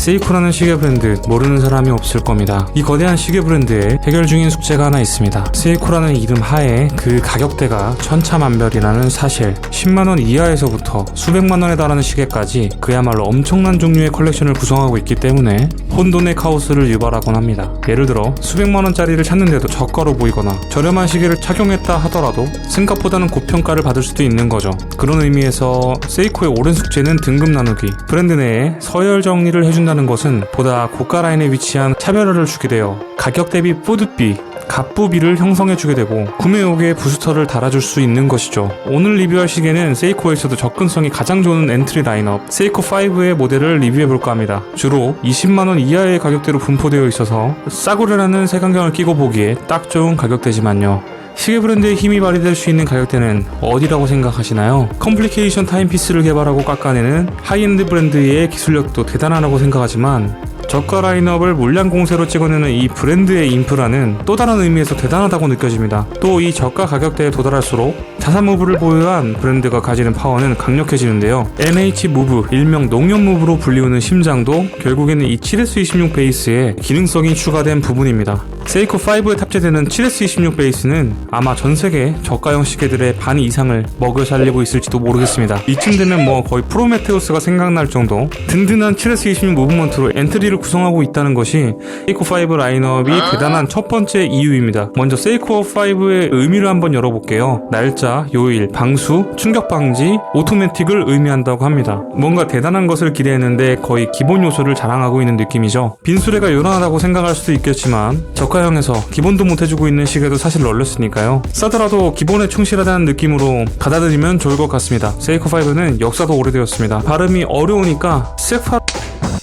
세이코라는 시계 브랜드 모르는 사람이 없을 겁니다. 이 거대한 시계 브랜드에 해결 중인 숙제가 하나 있습니다. 세이코라는 이름 하에 그 가격대가 천차만별이라는 사실. 10만원 이하에서부터 수백만원에 달하는 시계까지 그야말로 엄청난 종류의 컬렉션을 구성하고 있기 때문에 혼돈의 카오스를 유발하곤 합니다. 예를 들어 수백만원짜리를 찾는데도 저가로 보이거나 저렴한 시계를 착용했다 하더라도 생각보다는 고평가를 받을 수도 있는 거죠. 그런 의미에서 세이코의 옳은 숙제는 등급 나누기. 브랜드 내에 서열 정리를 해준다는 것은 보다 고가 라인에 위치한 차별화를 주게 되어 가격 대비 뿌듯비, 갑부비를 형성해주게 되고 구매 욕에 부스터를 달아줄 수 있는 것이죠. 오늘 리뷰할 시계는 세이코에서도 접근성이 가장 좋은 엔트리 라인업 세이코5의 모델을 리뷰해볼까 합니다. 주로 20만원 이하의 가격대로 분포되어 있어서 싸구려라는 색안경을 끼고 보기에 딱 좋은 가격대지만요. 시계 브랜드의 힘이 발휘될 수 있는 가격대는 어디라고 생각하시나요? 컴플리케이션 타임피스를 개발하고 깎아내는 하이엔드 브랜드의 기술력도 대단하다고 생각하지만 저가 라인업을 물량 공세로 찍어내는 이 브랜드의 인프라는 또 다른 의미에서 대단하다고 느껴집니다. 또 이 저가 가격대에 도달할수록 자산 무브를 보유한 브랜드가 가지는 파워는 강력해지는데요. NH 무브, 일명 농협 무브로 불리우는 심장도 결국에는 이 7S26 베이스에 기능성이 추가된 부분입니다. 세이코5에 탑재되는 7S26 베이스는 아마 전세계 저가형 시계들의 반 이상을 먹여 살리고 있을지도 모르겠습니다. 이쯤 되면 거의 프로메테우스가 생각날 정도 든든한 7S26 무브먼트로 엔트리를 구성하고 있다는 것이 세이코5 라인업이 대단한 첫 번째 이유입니다. 먼저 세이코5의 의미를 한번 열어볼게요. 날짜, 요일, 방수, 충격 방지, 오토매틱을 의미한다고 합니다. 뭔가 대단한 것을 기대했는데 거의 기본 요소를 자랑하고 있는 느낌이죠. 빈수레가 요란하다고 생각할 수도 있겠지만 저가형에서 기본도 못해주고 있는 시계도 사실 널렸으니까요. 싸더라도 기본에 충실하다는 느낌으로 받아들이면 좋을 것 같습니다. 세이코5는 역사도 오래되었습니다. 발음이 어려우니까 세파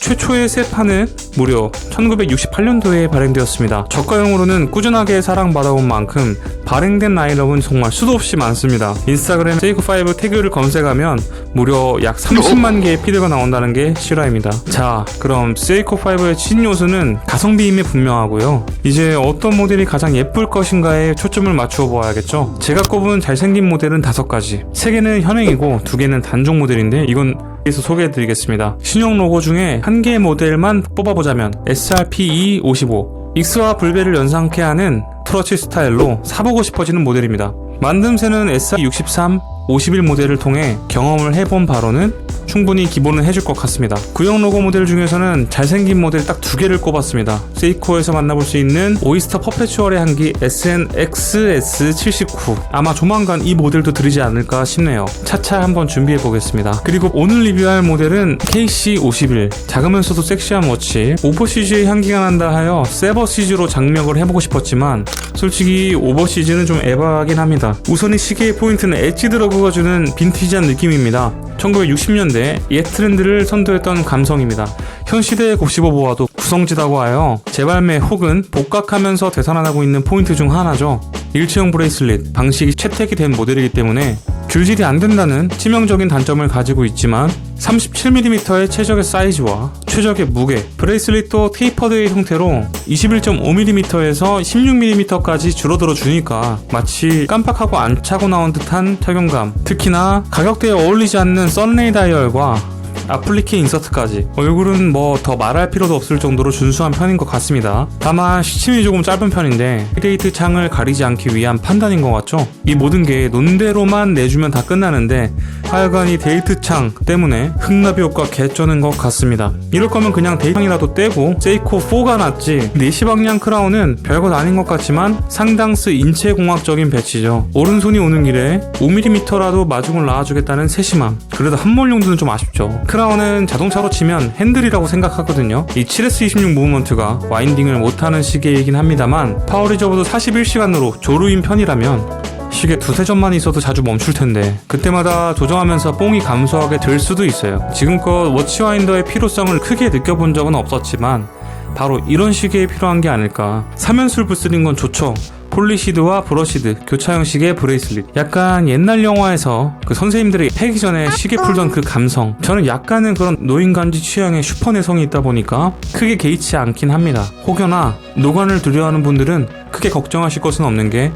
최초의 세파는 무려 1968년도에 발행되었습니다. 저가형으로는 꾸준하게 사랑받아온 만큼 발행된 라인업은 정말 수도 없이 많습니다. 인스타그램 세이코5 태그를 검색하면 무려 약 30만 개의 피드가 나온다는 게 실화입니다. 자, 그럼 세이코5의 신요소는 가성비임에 분명하고요. 이제 어떤 모델이 가장 예쁠 것인가에 초점을 맞추어 보아야겠죠. 제가 꼽은 잘생긴 모델은 5가지. 3개는 현행이고 2개는 단종 모델인데 이건 여기서 소개해드리겠습니다. 신형 로고 중에 1개의 모델만 뽑아보자면 SRP-E55 익스와 불배를 연상케 하는 트러치 스타일로 사보고 싶어지는 모델입니다. 만듦새는 SR63, 51 모델을 통해 경험을 해본 바로는 충분히 기본은 해줄 것 같습니다. 구형 로고 모델 중에서는 잘생긴 모델 딱 2개를 꼽았습니다. 세이코에서 만나볼 수 있는 오이스터 퍼페추얼의 향기 SNXS79. 아마 조만간 이 모델도 드리지 않을까 싶네요. 차차 한번 준비해보겠습니다. 그리고 오늘 리뷰할 모델은 KC51. 작으면서도 섹시한 워치, 오버시즈의 향기가 난다 하여 세버시즈로 장명을 해보고 싶었지만 솔직히 오버시즈는 좀 에바하긴 합니다. 우선 이 시계의 포인트는 엣지 드러그가 주는 빈티지한 느낌입니다. 1960년대 옛 트렌드를 선도했던 감성입니다. 현 시대에 곱씹어보아도 구성지다고 하여 재발매 혹은 복각하면서 되살아나고 있는 포인트 중 하나죠. 일체형 브레이슬릿, 방식이 채택이 된 모델이기 때문에 줄질이 안 된다는 치명적인 단점을 가지고 있지만 37mm의 최적의 사이즈와 최적의 무게, 브레이슬릿도 테이퍼드의 형태로 21.5mm에서 16mm까지 줄어들어 주니까 마치 깜빡하고 안 차고 나온 듯한 착용감. 특히나 가격대에 어울리지 않는 썬레이 다이얼과 아플리케 인서트까지 얼굴은 더 말할 필요도 없을 정도로 준수한 편인 것 같습니다. 다만 시침이 조금 짧은 편인데 헤이데이트 창을 가리지 않기 위한 판단인 것 같죠? 이 모든 게 논대로만 내주면 다 끝나는데 하여간 이 데이트 창 때문에 흥나비 효과 개쩌는 것 같습니다. 이럴 거면 그냥 데이트 창이라도 떼고 세이코4가 낫지. 4시 방향 크라운은 별것 아닌 것 같지만 상당수 인체공학적인 배치죠. 오른손이 오는 길에 5mm라도 마중을 놔주겠다는 세심함. 그래도 한몰 용도는 좀 아쉽죠. 크라운은 자동차로 치면 핸들이라고 생각하거든요. 이 7S26 무브먼트가 와인딩을 못하는 시계이긴 합니다만 파워리저브도 41시간으로 조루인 편이라면 시계 2-3점만 있어도 자주 멈출 텐데 그때마다 조정하면서 뽕이 감소하게 될 수도 있어요. 지금껏 워치와인더의 필요성을 크게 느껴본 적은 없었지만 바로 이런 시계에 필요한 게 아닐까. 3연술 부스린 건 좋죠. 폴리시드와 브러시드, 교차형 시계 브레이슬릿. 약간 옛날 영화에서 그 선생님들이 패기 전에 시계 풀던 그 감성. 저는 약간은 그런 노인간지 취향의 슈퍼내성이 있다 보니까 크게 개의치 않긴 합니다. 혹여나 노관을 두려워하는 분들은 크게 걱정하실 것은 없는 게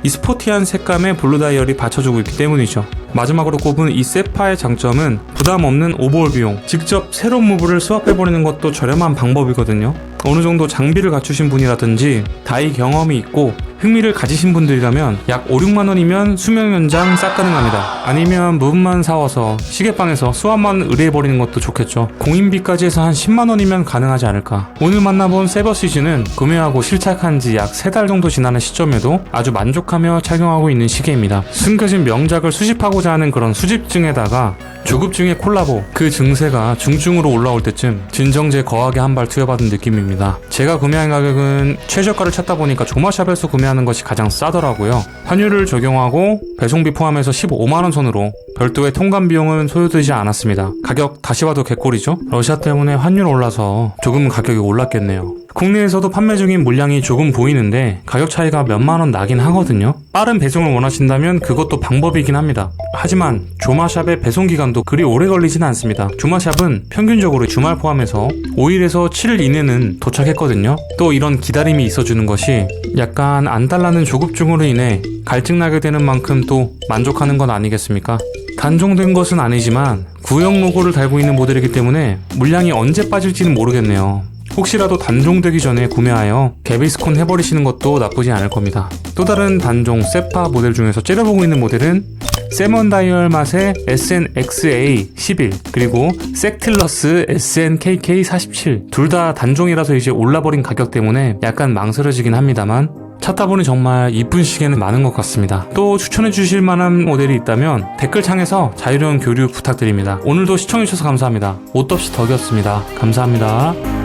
이 스포티한 색감의 블루 다이얼이 받쳐주고 있기 때문이죠. 마지막으로 꼽은 이 세파의 장점은 부담 없는 오버홀 비용, 직접 새로운 무브를 스왑해버리는 것도 저렴한 방법이거든요. 어느 정도 장비를 갖추신 분이라든지 다이 경험이 있고 흥미를 가지신 분들이라면 약 5, 6만 원이면 수명 연장 싹 가능합니다. 아니면 무브만 사와서 시계방에서 스왑만 의뢰해버리는 것도 좋겠죠. 공인비까지 해서 한 10만 원이면 가능하지 않을까. 오늘 만나본 세버 시즌은 구매하고 실착한 지 약 3달 정도 지나는 시점에도 아주 만족하며 착용하고 있는 시계입니다. 숨겨진 명작을 수집하고자 하는 그런 수집증에다가 조급증의 콜라보, 그 증세가 중증으로 올라올 때쯤 진정제 거하게 한 발 투여받은 느낌입니다. 제가 구매한 가격은 최저가를 찾다 보니까 조마샵에서 구매하는 것이 가장 싸더라고요. 환율을 적용하고 배송비 포함해서 15만원 선으로 별도의 통관 비용은 소요되지 않았습니다. 가격 다시 봐도 개꿀이죠? 러시아 때문에 환율 올라서 조금 가격이 올랐겠네요. 국내에서도 판매 중인 물량이 조금 보이는데 가격 차이가 몇만 원 나긴 하거든요. 빠른 배송을 원하신다면 그것도 방법이긴 합니다. 하지만 조마샵의 배송 기간도 그리 오래 걸리진 않습니다. 조마샵은 평균적으로 주말 포함해서 5일에서 7일 이내는 도착했거든요. 또 이런 기다림이 있어주는 것이 약간 안달나는 조급증으로 인해 갈증나게 되는 만큼 또 만족하는 건 아니겠습니까? 단종된 것은 아니지만 구형 로고를 달고 있는 모델이기 때문에 물량이 언제 빠질지는 모르겠네요. 혹시라도 단종되기 전에 구매하여 개비스콘 해버리시는 것도 나쁘지 않을 겁니다. 또 다른 단종 세파 모델 중에서 째려보고 있는 모델은 세먼 다이얼 맛의 SNXA11 그리고 섹틸러스 SNKK47 둘 다 단종이라서 이제 올라버린 가격 때문에 약간 망설여지긴 합니다만 찾다 보니 정말 이쁜 시계는 많은 것 같습니다. 또 추천해 주실 만한 모델이 있다면 댓글창에서 자유로운 교류 부탁드립니다. 오늘도 시청해주셔서 감사합니다. 옷도 없이 덕이었습니다. 감사합니다.